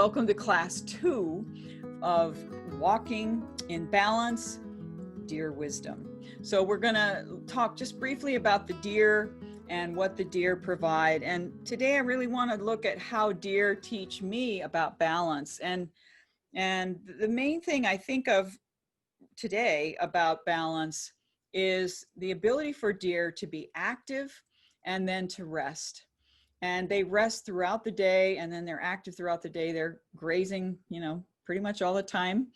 welcome to class 2 of Walking in Balance, Deer Wisdom. So we're going to talk just briefly about the deer and what the deer provide. And today I really want to look at how deer teach me about balance. And the main thing I think of today about balance is the ability for deer to be active and then to rest. And they rest throughout the day, and then they're active throughout the day. They're grazing, pretty much all the time,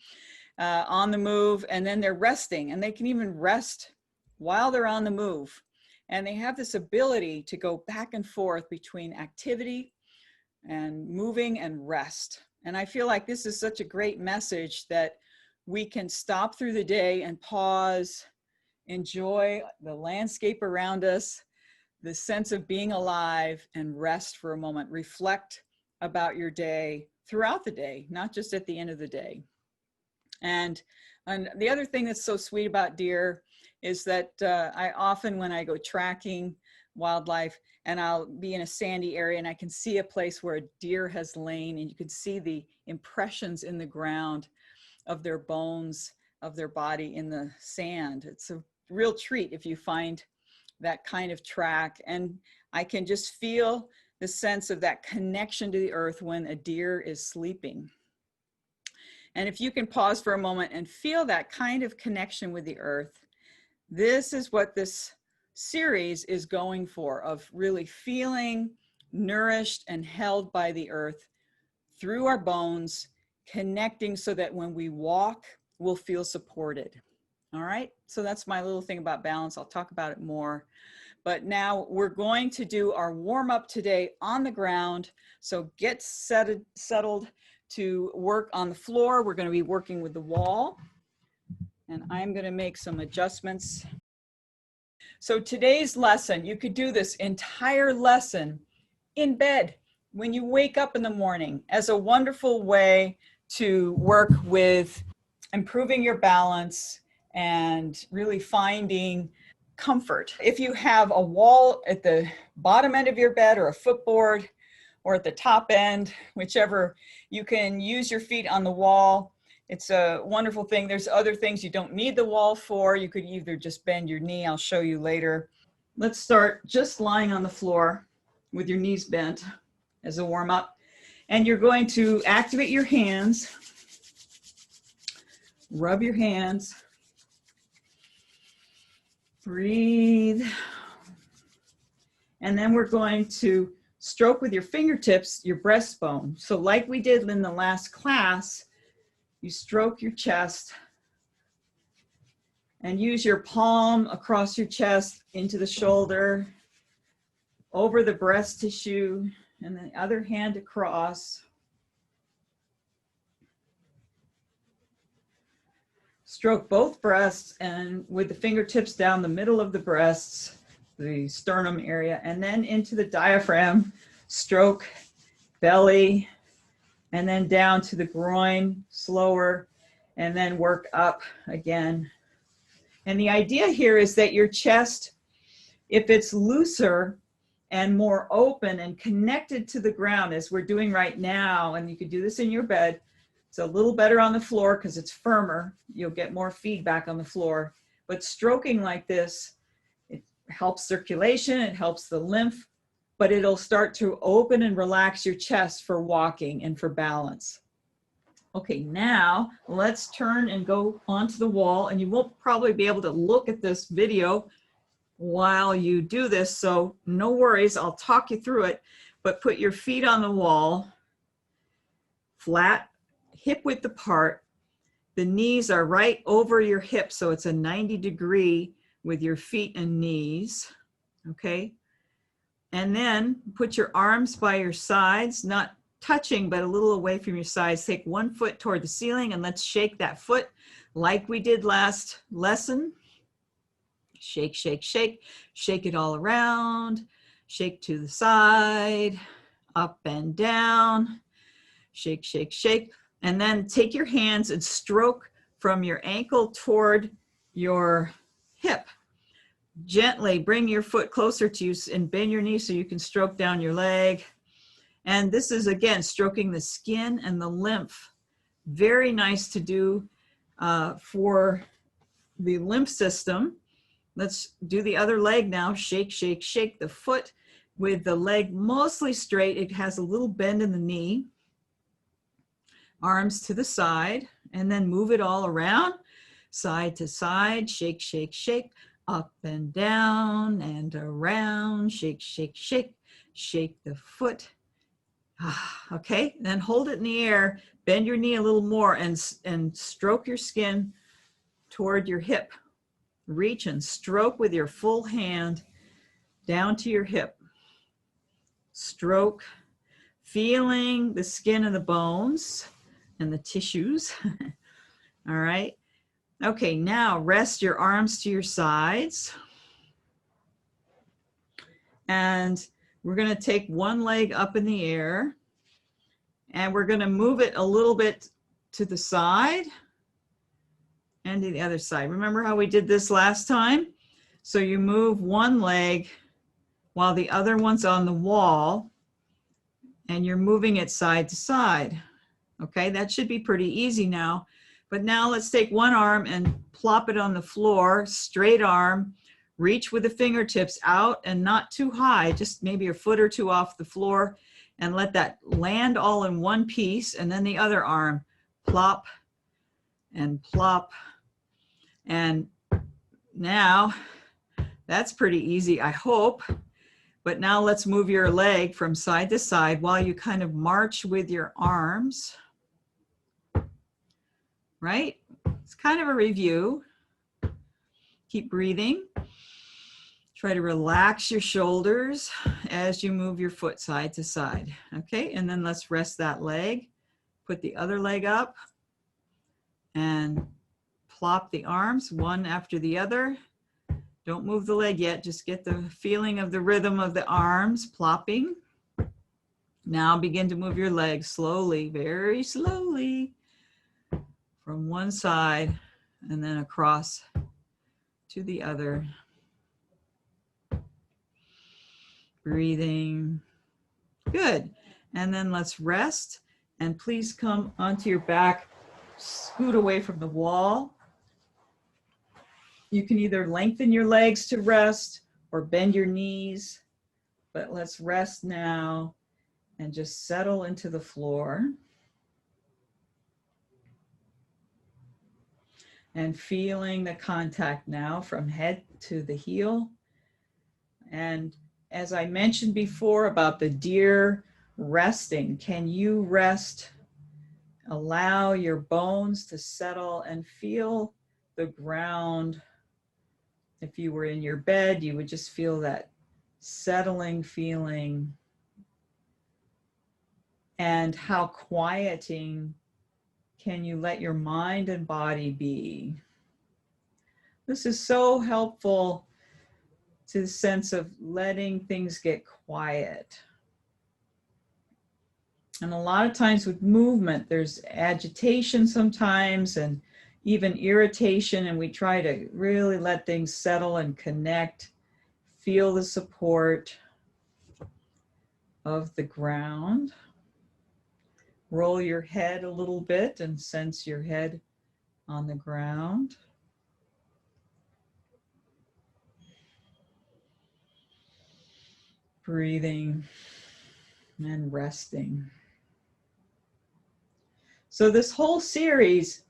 on the move, and then they're resting, and they can even rest while they're on the move. And they have this ability to go back and forth between activity and moving and rest. And I feel like this is such a great message that we can stop through the day and pause, enjoy the landscape around us, the sense of being alive, and rest for a moment. Reflect about your day throughout the day, not just at the end of the day. And the other thing that's so sweet about deer is that I often, when I go tracking wildlife, and I'll be in a sandy area and I can see a place where a deer has lain, and you can see the impressions in the ground of their bones, of their body in the sand. It's a real treat if you find that kind of track. And I can just feel the sense of that connection to the earth when a deer is sleeping. And if you can pause for a moment and feel that kind of connection with the earth, this is what this series is going for, of really feeling nourished and held by the earth through our bones, connecting so that when we walk, we'll feel supported. All right, so that's my little thing about balance. I'll talk about it more. But now we're going to do our warm-up today on the ground. So get settled to work on the floor. We're going to be working with the wall. And I'm going to make some adjustments. So today's lesson, you could do this entire lesson in bed when you wake up in the morning, as a wonderful way to work with improving your balance and really finding comfort. If you have a wall at the bottom end of your bed, or a footboard, or at the top end, whichever, you can use your feet on the wall. It's a wonderful thing. There's other things you don't need the wall for. You could either just bend your knee. I'll show you later. Let's start just lying on the floor with your knees bent as a warm-up. And you're going to activate your hands. Rub your hands. Breathe. And then we're going to stroke with your fingertips your breastbone. So like we did in the last class, you stroke your chest and use your palm across your chest into the shoulder, over the breast tissue, and the other hand across. Stroke both breasts, and with the fingertips down the middle of the breasts, the sternum area, and then into the diaphragm. Stroke belly, and then down to the groin, slower, and then work up again. And the idea here is that your chest, if it's looser and more open and connected to the ground, as we're doing right now, and you could do this in your bed, it's a little better on the floor because it's firmer. You'll get more feedback on the floor. But stroking like this, it helps circulation, it helps the lymph, but it'll start to open and relax your chest for walking and for balance. Okay, now let's turn and go onto the wall, and you won't probably be able to look at this video while you do this, so no worries, I'll talk you through it. But put your feet on the wall, flat, hip width apart. The knees are right over your hips, so it's a 90-degree with your feet and knees, okay? And then put your arms by your sides, not touching, but a little away from your sides. Take one foot toward the ceiling, and let's shake that foot like we did last lesson. Shake, shake, shake. Shake it all around. Shake to the side, up and down. Shake, shake, shake. And then take your hands and stroke from your ankle toward your hip. Gently bring your foot closer to you and bend your knee so you can stroke down your leg. And this is, again, stroking the skin and the lymph. Very nice to do for the lymph system. Let's do the other leg now. Shake, shake, shake the foot with the leg mostly straight. It has a little bend in the knee. Arms to the side, and then move it all around, side to side. Shake, shake, shake, up and down and around. Shake, shake, shake, shake the foot. Okay, then hold it in the air. Bend your knee a little more and stroke your skin toward your hip. Reach and stroke with your full hand down to your hip. Stroke, feeling the skin and the bones and the tissues. All right. Okay, now rest your arms to your sides. And we're going to take one leg up in the air, and we're going to move it a little bit to the side and to the other side. Remember how we did this last time? So you move one leg while the other one's on the wall, and you're moving it side to side. Okay, that should be pretty easy now. But now let's take one arm and plop it on the floor, straight arm, reach with the fingertips out and not too high, just maybe a foot or two off the floor, and let that land all in one piece. And then the other arm, plop and plop. And now that's pretty easy, I hope. But now let's move your leg from side to side while you kind of march with your arms. Right? It's kind of a review. Keep breathing. Try to relax your shoulders as you move your foot side to side. Okay, and then let's rest that leg. Put the other leg up and plop the arms one after the other. Don't move the leg yet, just get the feeling of the rhythm of the arms plopping. Now begin to move your legs slowly, very slowly, from one side and then across to the other. Breathing. Good. And then let's rest, and please come onto your back, scoot away from the wall. You can either lengthen your legs to rest or bend your knees, but let's rest now and just settle into the floor. And feeling the contact now from head to the heel. And as I mentioned before about the deer resting, can you rest? Allow your bones to settle and feel the ground. If you were in your bed, you would just feel that settling feeling. And how quieting can you let your mind and body be? This is so helpful to the sense of letting things get quiet. And a lot of times with movement, there's agitation sometimes and even irritation, and we try to really let things settle and connect, feel the support of the ground. Roll your head a little bit and sense your head on the ground. Breathing and resting. So this whole series,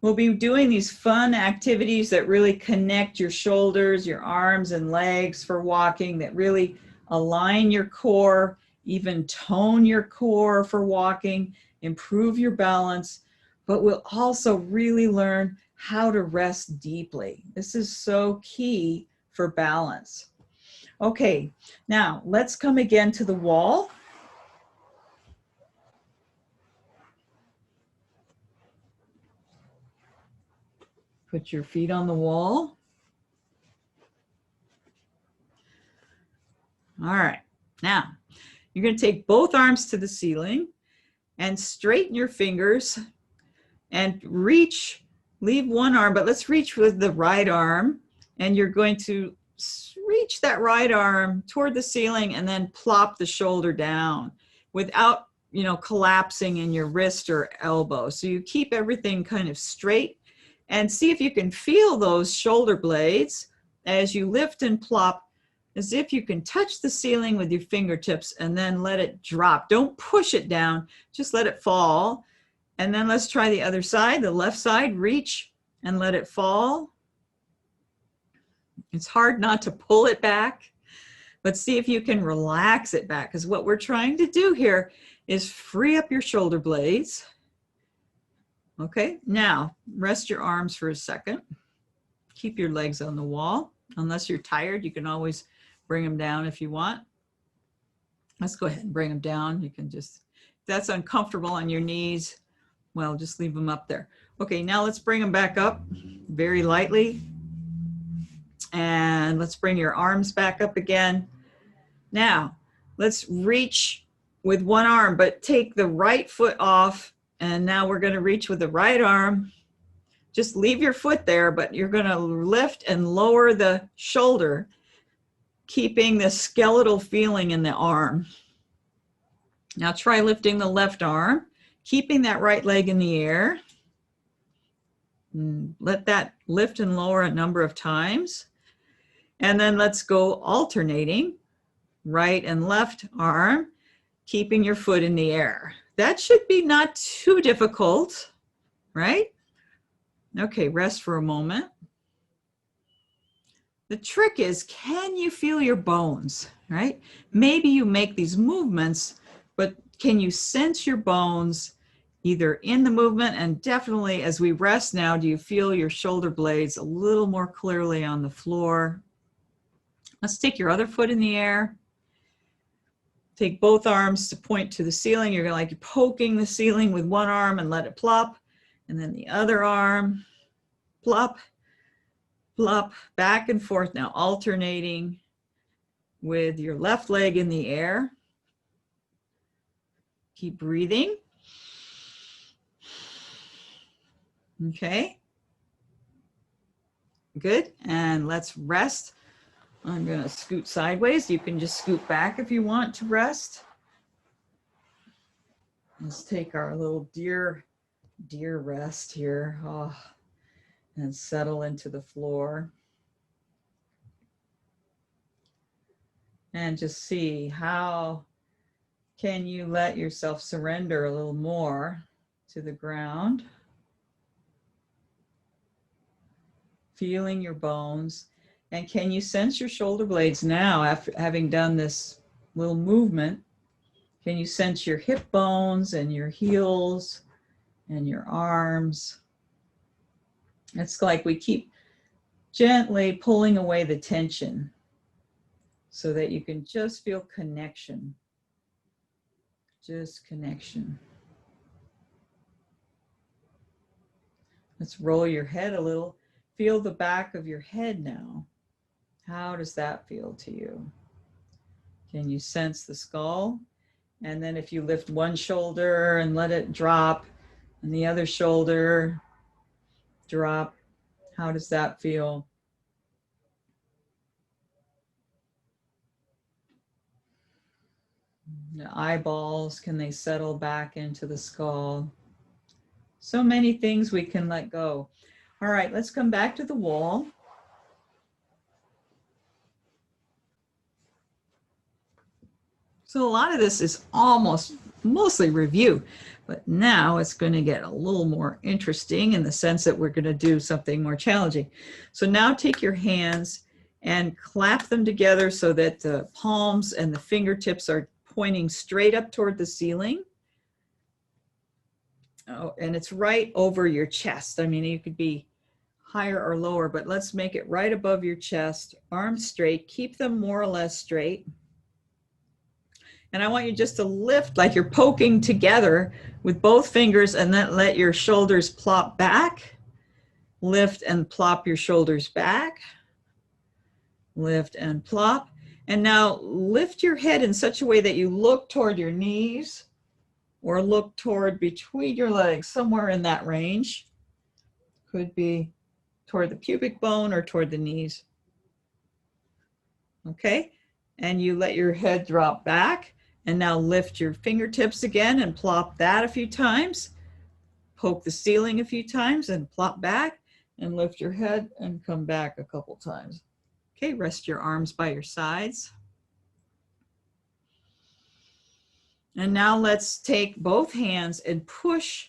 we'll be doing these fun activities that really connect your shoulders, your arms and legs for walking, that really align your core, even tone your core for walking, improve your balance, but we'll also really learn how to rest deeply. This is so key for balance. Okay, now let's come again to the wall. Put your feet on the wall. All right, now you're going to take both arms to the ceiling and straighten your fingers and reach, leave one arm, but let's reach with the right arm, and you're going to reach that right arm toward the ceiling and then plop the shoulder down. without, you know, collapsing in your wrist or elbow. So you keep everything kind of straight, and see if you can feel those shoulder blades as you lift and plop, as if you can touch the ceiling with your fingertips and then let it drop. Don't push it down, just let it fall. And then let's try the other side, the left side. Reach and let it fall. It's hard not to pull it back, but see if you can relax it back, because what we're trying to do here is free up your shoulder blades. Okay, now rest your arms for a second. Keep your legs on the wall. Unless you're tired, you can always bring them down if you want. Let's go ahead and bring them down. You can just, if that's uncomfortable on your knees, well, just leave them up there. Okay, now let's bring them back up very lightly. And let's bring your arms back up again. Now, let's reach with one arm, but take the right foot off. And now we're going to reach with the right arm. Just leave your foot there, but you're going to lift and lower the shoulder, keeping the skeletal feeling in the arm. Now try lifting the left arm, keeping that right leg in the air. Let that lift and lower a number of times. And then let's go alternating, right and left arm, keeping your foot in the air. That should be not too difficult, right? Okay, rest for a moment. The trick is, can you feel your bones, right? Maybe you make these movements, but can you sense your bones either in the movement, and definitely as we rest now, do you feel your shoulder blades a little more clearly on the floor? Let's take your other foot in the air. Take both arms to point to the ceiling. You're like you're poking the ceiling with one arm and let it plop. And then the other arm, plop, plop, back and forth now, alternating with your left leg in the air. Keep breathing. Okay. Good. And let's rest. I'm going to scoot sideways. You can just scoot back if you want to rest. Let's take our little deer rest here. Oh, and settle into the floor. And just see, how can you let yourself surrender a little more to the ground? Feeling your bones. And can you sense your shoulder blades now after having done this little movement? Can you sense your hip bones and your heels and your arms? It's like we keep gently pulling away the tension so that you can just feel connection. Just connection. Let's roll your head a little. Feel the back of your head now. How does that feel to you? Can you sense the skull? And then if you lift one shoulder and let it drop, and the other shoulder drop, how does that feel? The eyeballs, can they settle back into the skull? So many things we can let go. All right, let's come back to the wall. So a lot of this is mostly review, but now it's going to get a little more interesting in the sense that we're going to do something more challenging. So now take your hands and clap them together so that the palms and the fingertips are pointing straight up toward the ceiling. Oh, and it's right over your chest. I mean, you could be higher or lower, but let's make it right above your chest. Arms straight, keep them more or less straight. And I want you just to lift like you're poking together with both fingers, and then let your shoulders plop back. Lift and plop your shoulders back. Lift and plop. And now lift your head in such a way that you look toward your knees or look toward between your legs, somewhere in that range. Could be toward the pubic bone or toward the knees. Okay, and you let your head drop back. And now lift your fingertips again and plop that a few times. Poke the ceiling a few times and plop back and lift your head and come back a couple times. Okay, rest your arms by your sides. And now let's take both hands and push.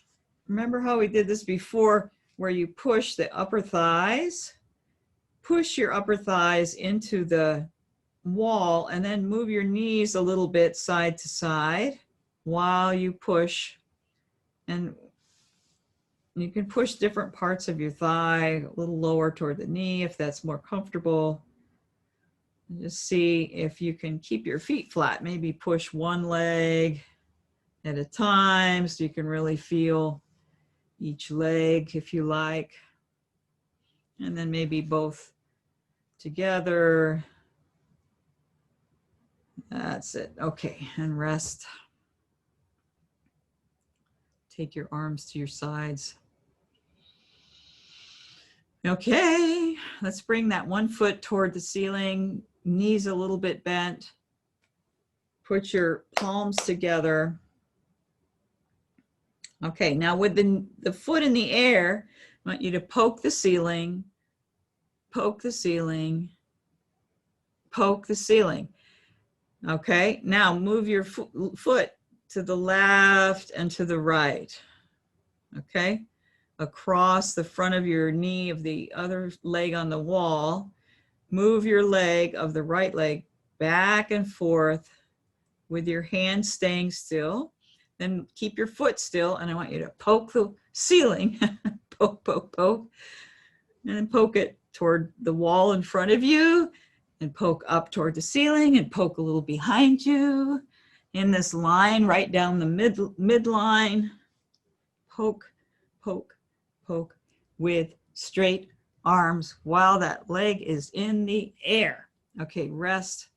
Remember how we did this before, where you push the upper thighs? Push your upper thighs into the wall and then move your knees a little bit side to side while you push. And you can push different parts of your thigh, a little lower toward the knee if that's more comfortable. Just see if you can keep your feet flat. Maybe push one leg at a time so you can really feel each leg if you like. And then maybe both together. That's it. Okay, and rest. Take your arms to your sides. Okay, let's bring that one foot toward the ceiling, knees a little bit bent. Put your palms together. Okay, now with the foot in the air, I want you to poke the ceiling, poke the ceiling, poke the ceiling. Okay, now move your foot to the left and to the right. Okay, across the front of your knee of the other leg on the wall. Move your leg of the right leg back and forth with your hand staying still. Then keep your foot still, and I want you to poke the ceiling. Poke, poke, poke. And then poke it toward the wall in front of you, and poke up toward the ceiling, and poke a little behind you. In this line, right down the midline. Poke, poke, poke with straight arms while that leg is in the air. Okay, rest.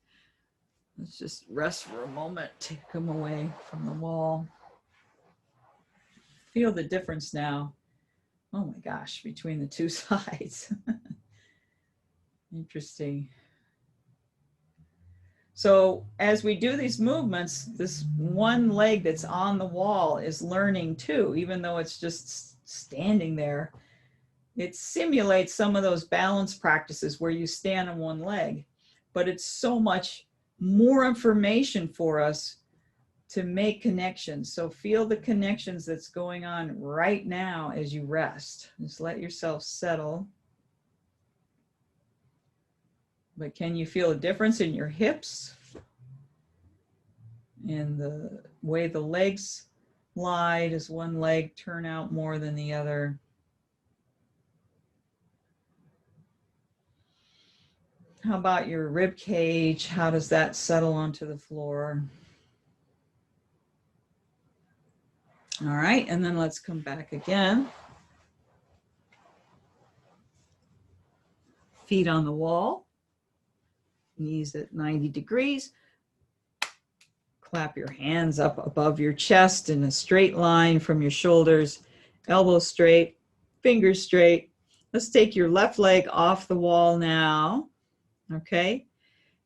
Let's just rest for a moment. Take them away from the wall. Feel the difference now. Oh my gosh, between the two sides. Interesting. So as we do these movements, this one leg that's on the wall is learning too, even though it's just standing there. It simulates some of those balance practices where you stand on one leg, but it's so much more information for us to make connections. So feel the connections that's going on right now as you rest. Just let yourself settle. But can you feel a difference in your hips? And the way the legs lie, does one leg turn out more than the other? How about your rib cage? How does that settle onto the floor? All right, and then let's come back again. Feet on the wall, knees at 90 degrees. Clap your hands up above your chest in a straight line from your shoulders, elbows straight, fingers straight. Let's take your left leg off the wall now, okay?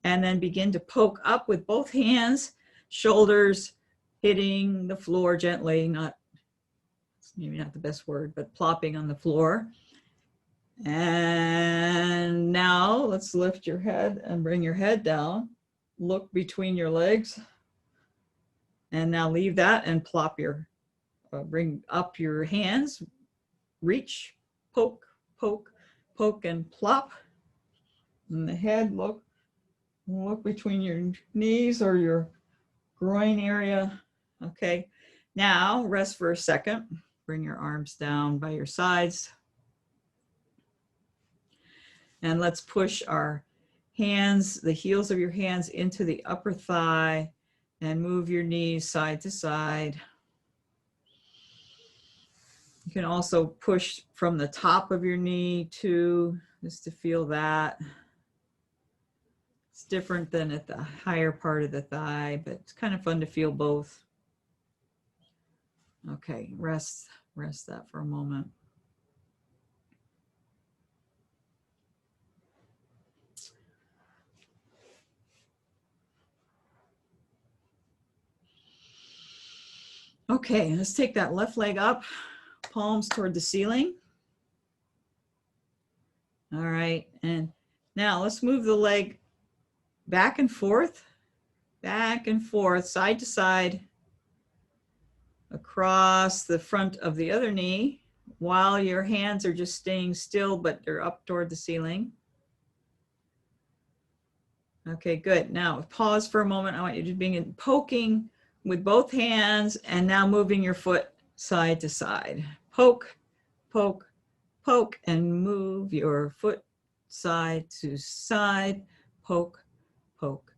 And then begin to poke up with both hands, shoulders hitting the floor gently, maybe not the best word, but plopping on the floor. And now let's lift your head and bring your head down. Look between your legs. And now leave that and plop bring up your hands, reach, poke, poke, poke, and plop. And the head, look between your knees or your groin area. Okay, now rest for a second. Bring your arms down by your sides. And let's push our hands, the heels of your hands into the upper thigh and move your knees side to side. You can also push from the top of your knee too, just to feel that. It's different than at the higher part of the thigh, but it's kind of fun to feel both. Okay, rest that for a moment. Okay, let's take that left leg up, palms toward the ceiling. All right, and now let's move the leg back and forth, side to side, across the front of the other knee, while your hands are just staying still, but they're up toward the ceiling. Okay, good. Now pause for a moment. I want you to begin poking with both hands and now moving your foot side to side. Poke, poke, poke, and move your foot side to side. Poke, poke,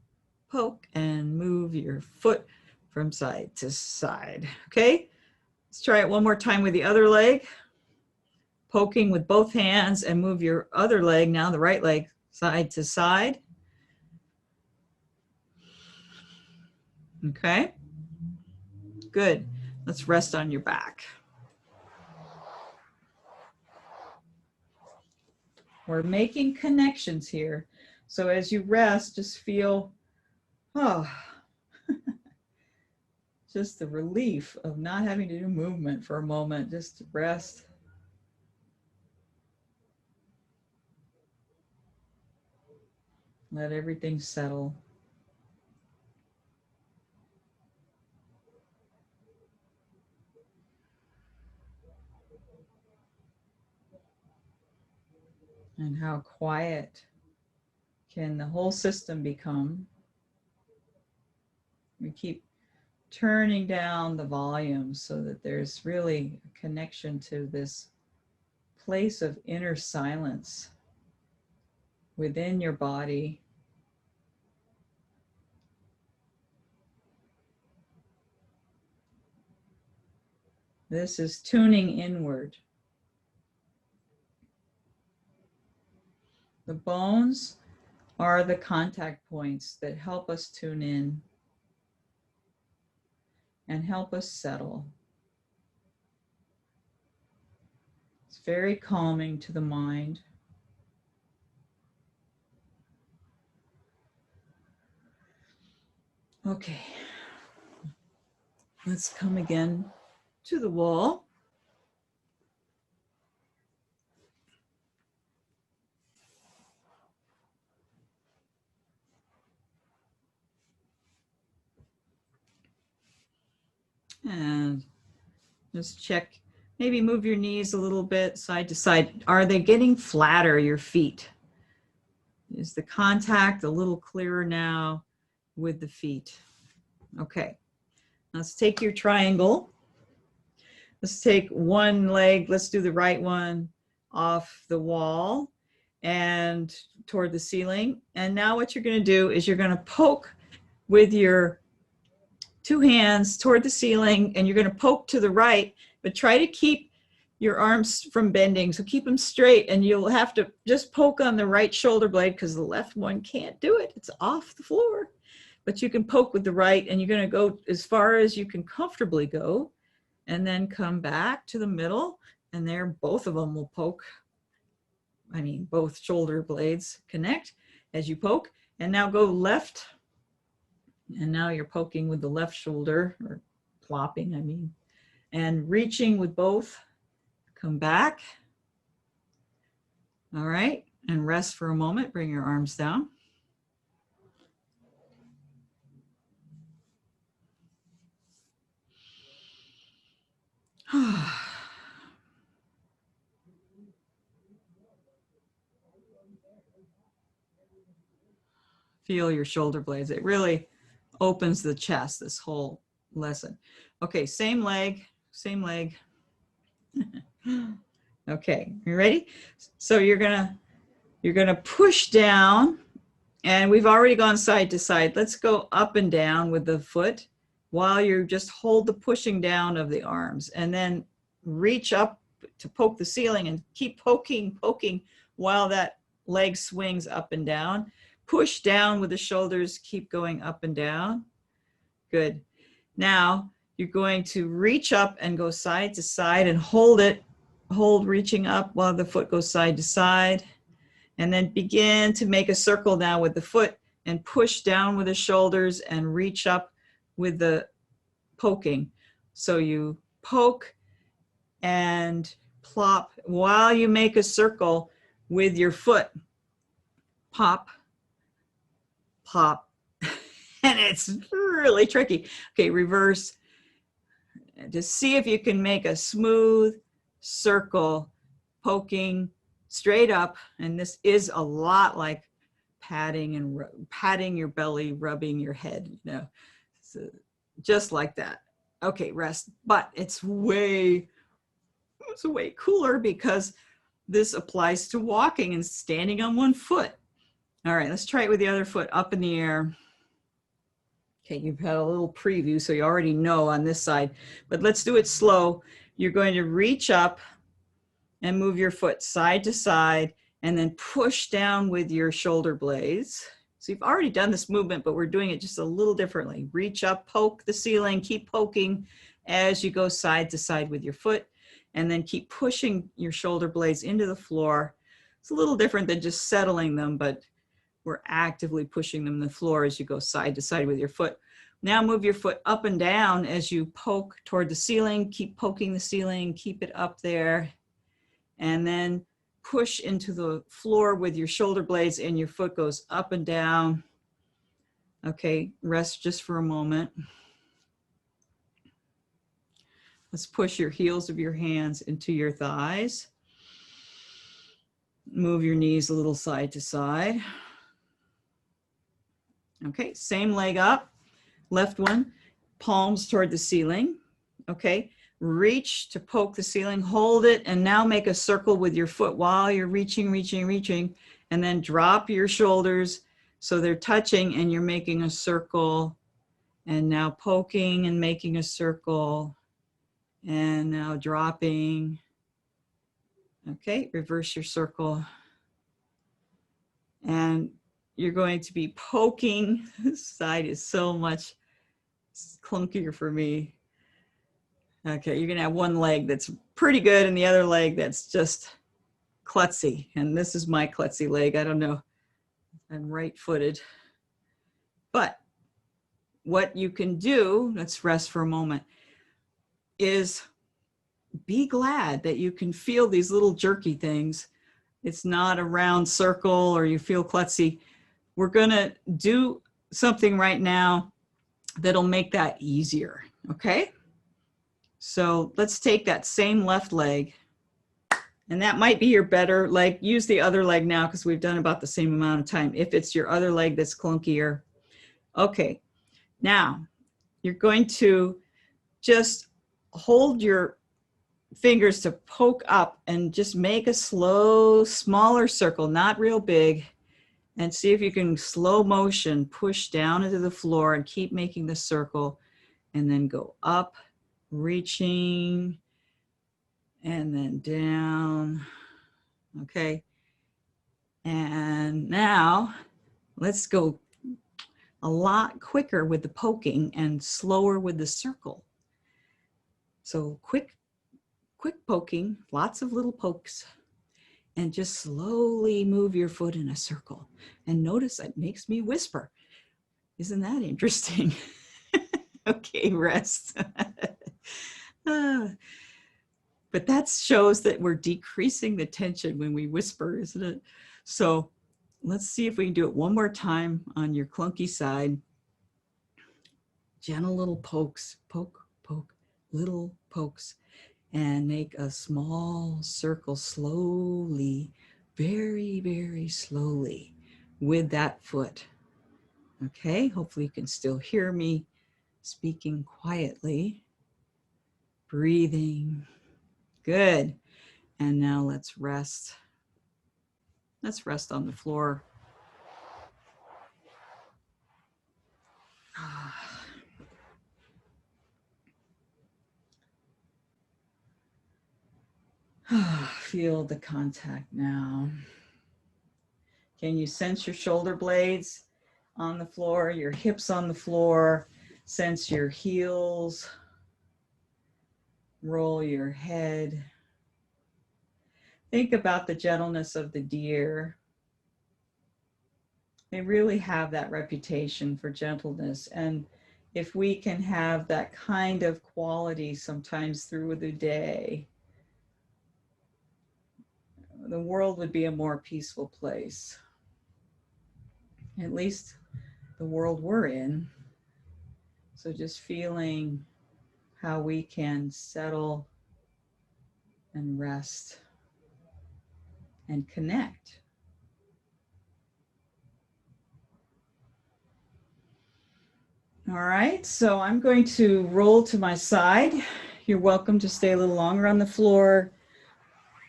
poke, and move your foot from side to side. Okay, let's try it one more time with the other leg. Poking with both hands and move your other leg, now the right leg, side to side. Okay, good. Let's rest on your back. We're making connections here. So as you rest, just feel, oh, just the relief of not having to do movement for a moment, just to rest. Let everything settle. And how quiet can the whole system become? We keep turning down the volume so that there's really a connection to this place of inner silence within your body. This is tuning inward. The bones are the contact points that help us tune in and help us settle. It's very calming to the mind. Okay, let's come again to the wall. And just check, maybe move your knees a little bit side to side. Are they getting flatter, your feet? Is the contact a little clearer now with the feet? Okay, let's take your triangle. Let's take one leg, let's do the right one off the wall and toward the ceiling. And now what you're going to do is you're going to poke with your two hands toward the ceiling, and you're going to poke to the right, but try to keep your arms from bending. So keep them straight, and you'll have to just poke on the right shoulder blade because the left one can't do it. It's off the floor. But you can poke with the right, and you're going to go as far as you can comfortably go, and then come back to the middle, and there both of them will poke. I mean, both shoulder blades connect as you poke. And now go left. And now you're poking with the left shoulder, or plopping, I mean, and reaching with both. Come back. All right, and rest for a moment. Bring your arms down. Feel your shoulder blades. It really opens the chest, this whole lesson. Okay, same leg, same leg. Okay, you ready? So you're gonna push down, and we've already gone side to side. Let's go up and down with the foot while you just hold the pushing down of the arms, and then reach up to poke the ceiling and keep poking while that leg swings up and down. Push down with the shoulders, keep going up and down. Good. Now you're going to reach up and go side to side and hold it. Hold reaching up while the foot goes side to side. And then begin to make a circle now with the foot and push down with the shoulders and reach up with the poking. So you poke and plop while you make a circle with your foot. Pop, pop, and it's really tricky. Okay, reverse. Just see if you can make a smooth circle, poking straight up. And this is a lot like patting and patting your belly, rubbing your head, you know, so just like that. Okay, rest. But it's way cooler because this applies to walking and standing on one foot. All right, let's try it with the other foot up in the air. Okay, you've had a little preview, so you already know on this side, but let's do it slow. You're going to reach up and move your foot side to side and then push down with your shoulder blades. So you've already done this movement, but we're doing it just a little differently. Reach up, poke the ceiling, keep poking as you go side to side with your foot, and then keep pushing your shoulder blades into the floor. It's a little different than just settling them, but we're actively pushing them to the floor as you go side to side with your foot. Now move your foot up and down as you poke toward the ceiling, keep poking the ceiling, keep it up there, and then push into the floor with your shoulder blades and your foot goes up and down. Okay, rest just for a moment. Let's push your heels of your hands into your thighs. Move your knees a little side to side. Okay, same leg up, left one, palms toward the ceiling. Okay, reach to poke the ceiling, hold it, and now make a circle with your foot while you're reaching, and then drop your shoulders so they're touching and you're making a circle, and now poking and making a circle, and now dropping. Okay, reverse your circle. And you're going to be poking. This side is so much clunkier for me. Okay, you're gonna have one leg that's pretty good and the other leg that's just klutzy. And this is my klutzy leg. I don't know, I'm right-footed. But what you can do, let's rest for a moment, is be glad that you can feel these little jerky things. It's not a round circle or you feel klutzy. We're gonna do something right now that'll make that easier, okay? So let's take that same left leg, and that might be your better leg. Use the other leg now because we've done about the same amount of time. If it's your other leg that's clunkier. Okay, now you're going to just hold your fingers to poke up and just make a slow, smaller circle, not real big, and see if you can slow motion push down into the floor and keep making the circle, and then go up, reaching, and then down. Okay, and now let's go a lot quicker with the poking and slower with the circle. So quick poking, lots of little pokes, and just slowly move your foot in a circle. And notice it makes me whisper. Isn't that interesting? Okay, rest. But that shows that we're decreasing the tension when we whisper, isn't it? So let's see if we can do it one more time on your clunky side. Gentle little pokes, poke, poke, little pokes, and make a small circle slowly, very, very slowly with that foot. Okay, hopefully you can still hear me speaking quietly. Breathing. Good. And now let's rest. Let's rest on the floor. Feel the contact now. Can you sense your shoulder blades on the floor, your hips on the floor? Sense your heels. Roll your head. Think about the gentleness of the deer. They really have that reputation for gentleness, and if we can have that kind of quality sometimes through the day, the world would be a more peaceful place. At least the world we're in. So just feeling how we can settle and rest and connect. All right, so I'm going to roll to my side. You're welcome to stay a little longer on the floor,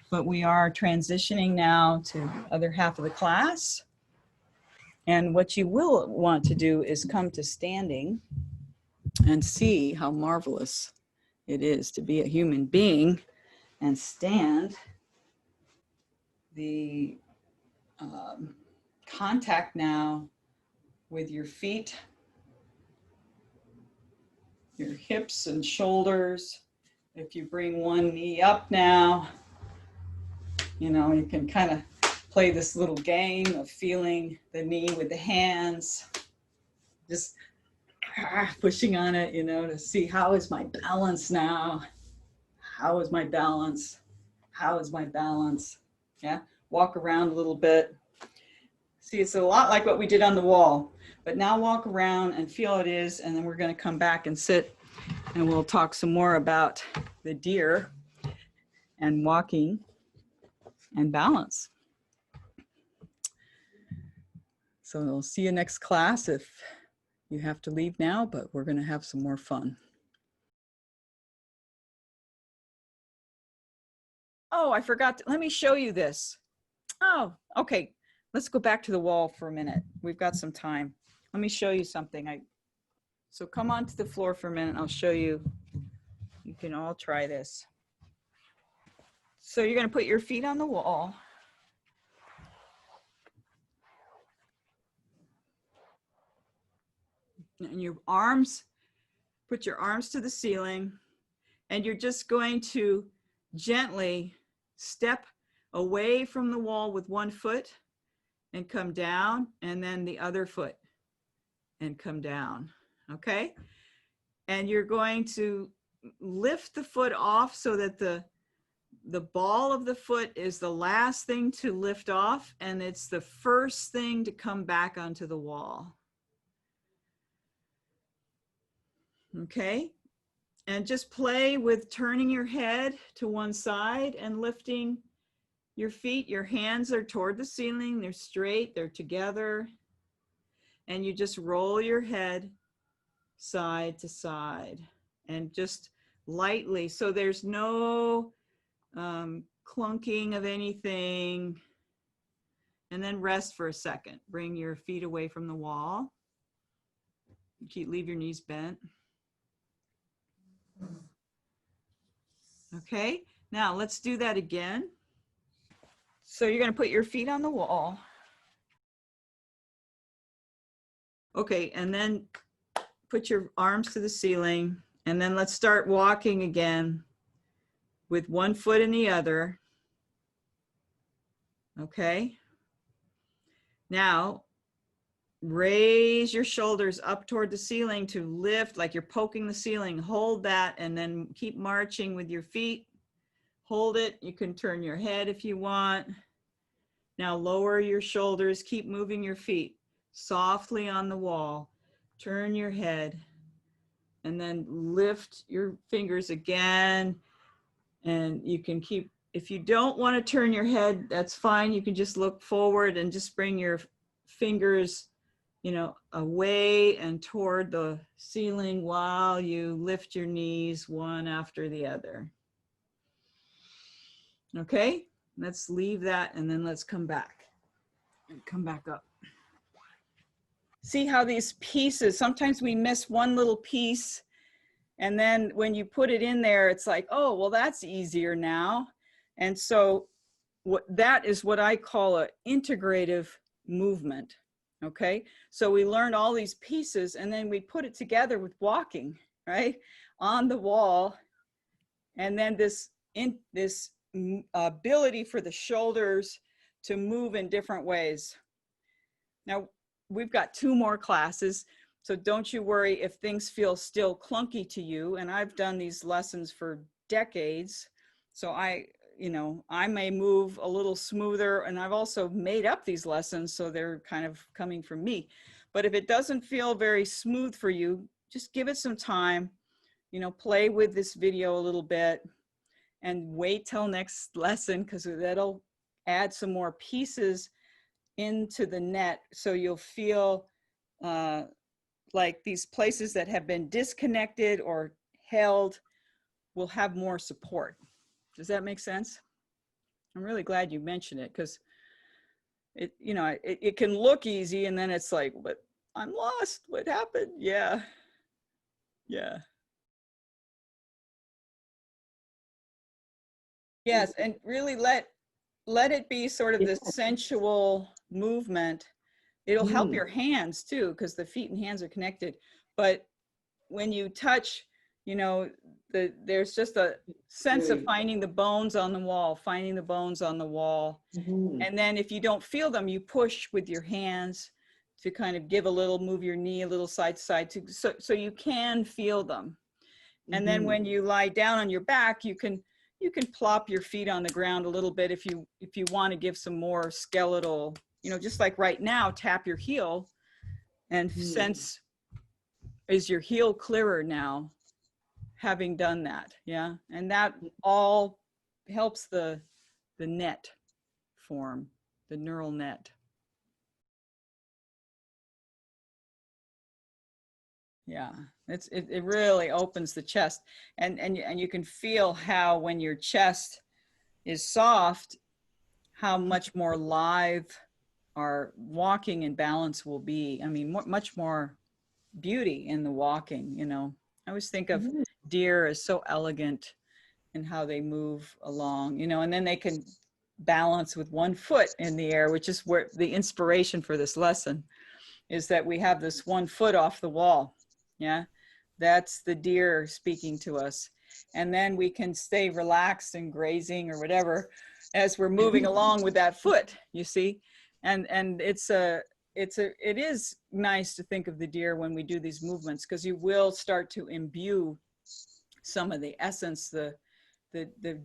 but we are transitioning now to the other half of the class. And what you will want to do is come to standing and see how marvelous it is to be a human being and stand. The contact now with your feet, your hips and shoulders. If you bring one knee up now, you know, you can kind of play this little game of feeling the knee with the hands, just pushing on it, you know, to see how is my balance now? How is my balance? How is my balance? Yeah, walk around a little bit. See, it's a lot like what we did on the wall, but now walk around and feel it is, and then we're going to come back and sit and we'll talk some more about the deer and walking and balance. So I'll see you next class if you have to leave now, but we're going to have some more fun. Oh, I forgot to, let me show you this. Oh, okay. Let's go back to the wall for a minute. We've got some time. Let me show you something. So come onto the floor for a minute. I'll show you. You can all try this. So you're going to put your feet on the wall. And your arms, put your arms to the ceiling. And you're just going to gently step away from the wall with one foot and come down, and then the other foot and come down, okay? And you're going to lift the foot off so that the ball of the foot is the last thing to lift off, and it's the first thing to come back onto the wall. Okay? And just play with turning your head to one side and lifting your feet. Your hands are toward the ceiling, they're straight, they're together. And you just roll your head side to side and just lightly. So there's no clunking of anything. And then rest for a second. Bring your feet away from the wall. Leave your knees bent. Okay, now let's do that again. So you're going to put your feet on the wall. Okay, and then put your arms to the ceiling. And then let's start walking again with one foot in the other. Okay. Now, raise your shoulders up toward the ceiling to lift like you're poking the ceiling. Hold that and then keep marching with your feet. Hold it. You can turn your head if you want. Now lower your shoulders. Keep moving your feet softly on the wall. Turn your head and then lift your fingers again. And you can keep, if you don't want to turn your head, that's fine. You can just look forward and just bring your fingers, you know, away and toward the ceiling while you lift your knees one after the other. Okay, let's leave that and then let's come back and come back up. See how these pieces, sometimes we miss one little piece, and then when you put it in there, it's like, oh, well, that's easier now. And so that is what I call an integrative movement. Okay, so we learned all these pieces and then we put it together with walking, right, on the wall. And then this ability for the shoulders to move in different ways. Now, we've got 2 more classes. So don't you worry if things feel still clunky to you. And I've done these lessons for decades. So I may move a little smoother, and I've also made up these lessons, so they're kind of coming from me. But if it doesn't feel very smooth for you, just give it some time, play with this video a little bit and wait till next lesson, because that'll add some more pieces into the net. So you'll feel like these places that have been disconnected or held will have more support. Does that make sense? I'm really glad you mentioned it, because it can look easy, and then it's like, but I'm lost. What happened? Yeah. Yes, and really let it be sort of Yeah. this sensual movement. It'll help Mm. your hands too, because the feet and hands are connected. But when you touch, there's just a sense of Very. finding the bones on the wall, finding the bones on the wall. Mhm. And then if you don't feel them, you push with your hands to kind of give a little, move your knee a little side to side, so you can feel them. And then Mhm. when you lie down on your back, you can plop your feet on the ground a little bit if you want to give some more skeletal, just like right now, tap your heel and Mhm. sense, is your heel clearer now, having done that? Yeah. And that all helps the net form, the neural net. Yeah, it really opens the chest, and you can feel how when your chest is soft, how much more live our walking and balance will be. I mean, much more beauty in the walking. I always think of Mhm. deer as so elegant in how they move along, and then they can balance with one foot in the air, which is where the inspiration for this lesson is, that we have this one foot off the wall. Yeah, that's the deer speaking to us. And then we can stay relaxed and grazing or whatever as we're moving along with that foot, you see. And it is nice to think of the deer when we do these movements, because you will start to imbue some of the essence, the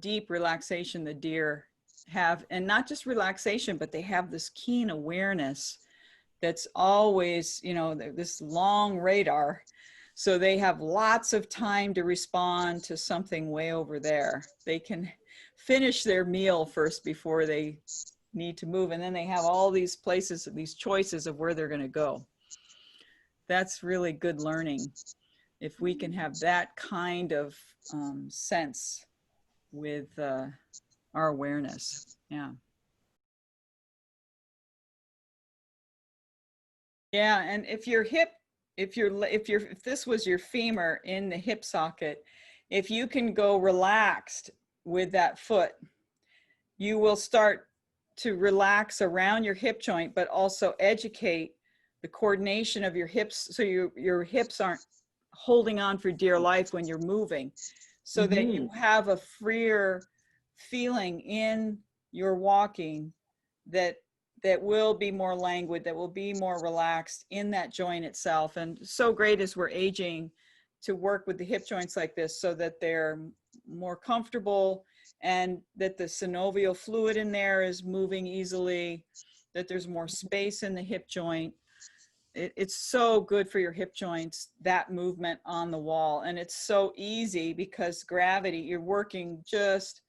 deep relaxation the deer have. And not just relaxation, but they have this keen awareness that's always, this long radar. So they have lots of time to respond to something way over there. They can finish their meal first before they need to move. And then they have all these places, these choices of where they're going to go. That's really good learning. If we can have that kind of sense with our awareness. Yeah. Yeah, and if this was your femur in the hip socket, if you can go relaxed with that foot, you will start to relax around your hip joint, but also educate the coordination of your hips, so your hips aren't holding on for dear life when you're moving, so that you Mhm. have a freer feeling in your walking, that will be more languid, that will be more relaxed in that joint itself. And so great as we're aging to work with the hip joints like this, so that they're more comfortable, and that the synovial fluid in there is moving easily, that there's more space in the hip joint. It's so good for your hip joints, that movement on the wall. And it's so easy because gravity, you're working, just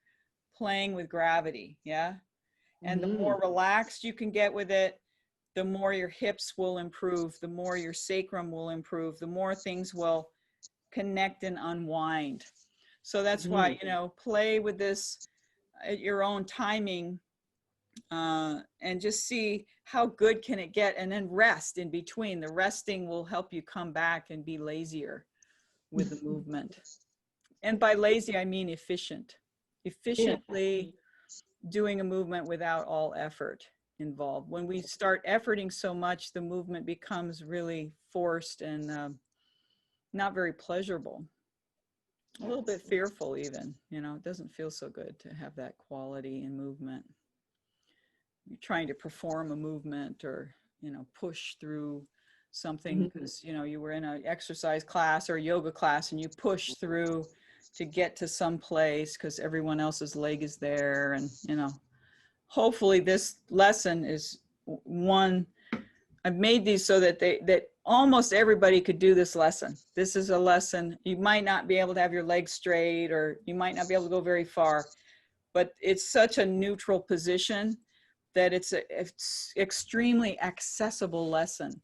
playing with gravity. Yeah. And the Mhm. more relaxed you can get with it, the more your hips will improve, the more your sacrum will improve, the more things will connect and unwind. So that's why, Mhm. play with this at your own timing, and just see how good can it get, and then rest in between. The resting will help you come back and be lazier with the movement. And by lazy, I mean efficient. Yeah. Efficiently doing a movement without all effort involved. When we start efforting so much, the movement becomes really forced and not very pleasurable. A little bit fearful even, it doesn't feel so good to have that quality in movement. You're trying to perform a movement, or, push through something because, you know, you were in an exercise class or a yoga class and you push through to get to some place because everyone else's leg is there. And, you know, hopefully this lesson is one. I've made these so that that almost everybody could do this lesson. This is a lesson. You might not be able to have your legs straight, or you might not be able to go very far, but it's such a neutral position that it's extremely accessible lesson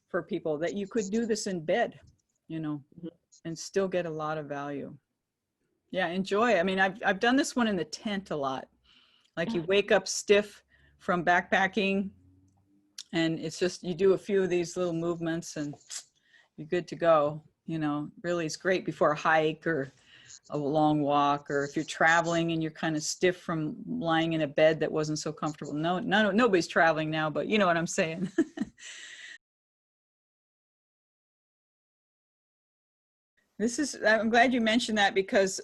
for people, that you could do this in bed, you know, and still get a lot of value. Yeah, enjoy. I mean, I've done this one in the tent a lot. Like you wake up stiff from backpacking, and it's just, you do a few of these little movements and you're good to go. You know, really it's great before a hike or a long walk, or if you're traveling and you're kind of stiff from lying in a bed that wasn't so comfortable. Nobody's traveling now, but you know what I'm saying. I'm glad you mentioned that, because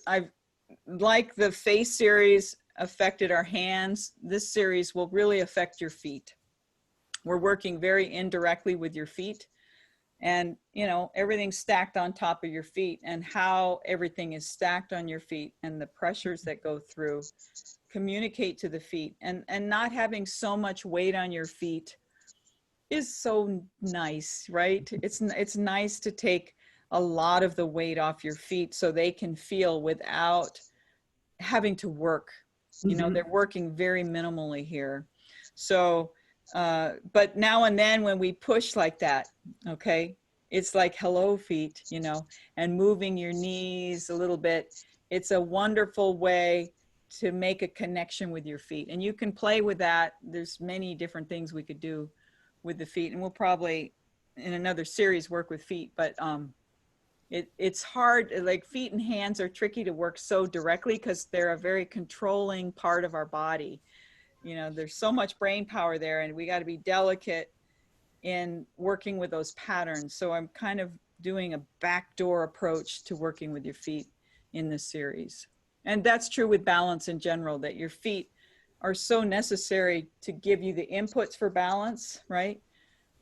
like the face series affected our hands, this series will really affect your feet. We're working very indirectly with your feet, and you know, everything's stacked on top of your feet, and how everything is stacked on your feet and the pressures that go through communicate to the feet, and not having so much weight on your feet is so nice, right? It's nice to take a lot of the weight off your feet so they can feel without having to work. You know, they're working very minimally here. So, but now and then when we push like that, okay, it's like, hello feet, you know, and moving your knees a little bit. It's a wonderful way to make a connection with your feet. And you can play with that. There's many different things we could do with the feet. And we'll probably in another series work with feet, but it's hard. Like feet and hands are tricky to work so directly because they're a very controlling part of our body. You know, there's so much brain power there, and we got to be delicate in working with those patterns. So I'm kind of doing a backdoor approach to working with your feet in this series. And that's true with balance in general, that your feet are so necessary to give you the inputs for balance, right?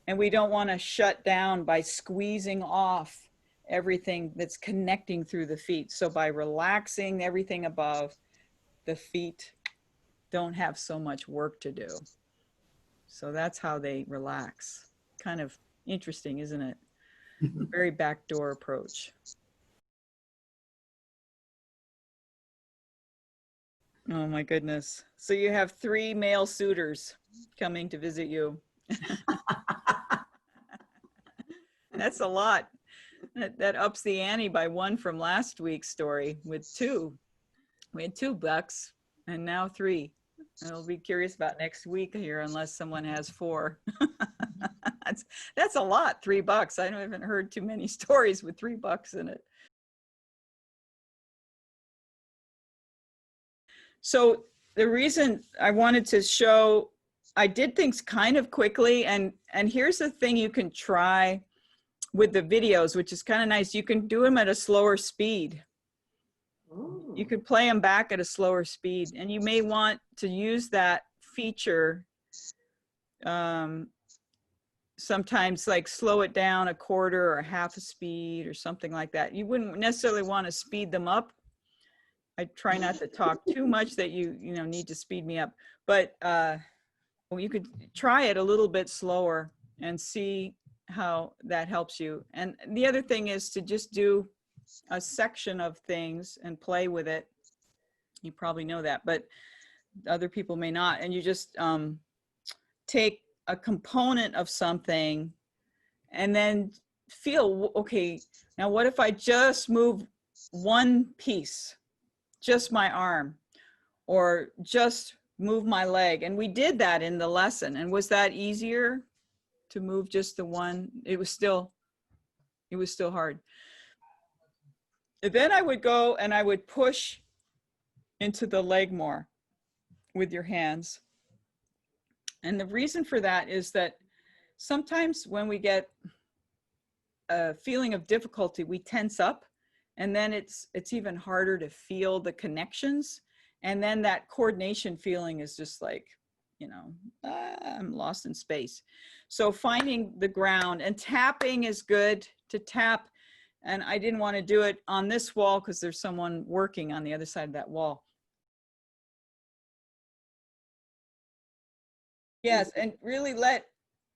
And we don't want to shut down by squeezing off everything that's connecting through the feet. So by relaxing everything above, the feet don't have so much work to do. So that's how they relax. Kind of interesting, isn't it? Very backdoor approach. Oh my goodness. So you have 3 male suitors coming to visit you. That's a lot. That ups the ante by 1 from last week's story with 2. We had 2 bucks and now 3. I'll be curious about next week here, unless someone has 4. That's a lot, $3. I haven't heard too many stories with $3 in it. So the reason I wanted to show, I did things kind of quickly, and here's the thing you can try with the videos, which is kind of nice. You can do them at a slower speed. Ooh. You could play them back at a slower speed, and you may want to use that feature sometimes, like slow it down a quarter or half a speed or something like that. You wouldn't necessarily want to speed them up. I try not to talk too much that you know need to speed me up, but you could try it a little bit slower and see how that helps you. And the other thing is to just do a section of things and play with it. You probably know that, but other people may not. And you just take a component of something and then feel, okay, now what if I just move one piece, just my arm, or just move my leg? And we did that in the lesson. And was that easier to move just the one? It was still hard. And then I would go and I would push into the leg more with your hands. And the reason for that is that sometimes when we get a feeling of difficulty, we tense up, and then it's even harder to feel the connections. And then that coordination feeling is just like, you know, I'm lost in space. So finding the ground, and tapping is good to tap. And I didn't want to do it on this wall because there's someone working on the other side of that wall. Yes, and really let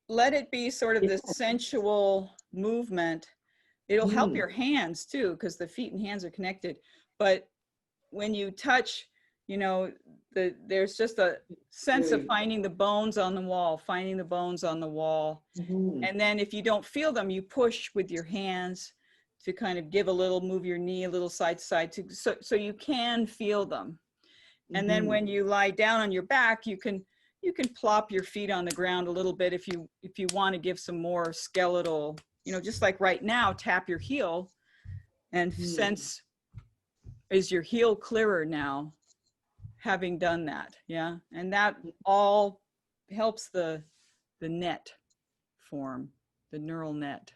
it be sort of this sensual movement. It'll help your hands too, because the feet and hands are connected. But when you touch, you know, there's just a sense of finding the bones on the wall, finding the bones on the wall. And then if you don't feel them, you push with your hands to kind of give a little, move your knee a little side to side, so you can feel them. And then when you lie down on your back, you can plop your feet on the ground a little bit if you want to give some more skeletal, you know, just like right now, tap your heel and sense, is your heel clearer now, having done that? Yeah. And that all helps the net form, the neural net.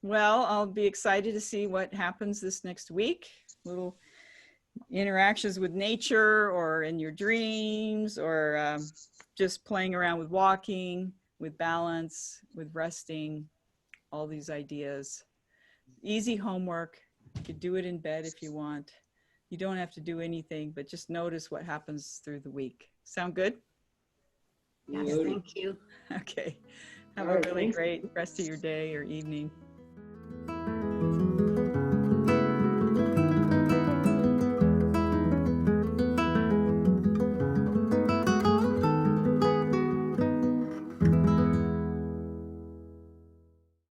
Well, I'll be excited to see what happens this next week. Little interactions with nature, or in your dreams, or just playing around with walking, with balance, with resting, all these ideas. Easy homework. You could do it in bed if you want. You don't have to do anything, but just notice what happens through the week. Sound good? Yes, thank you. Okay. Have a really great rest of your day or evening.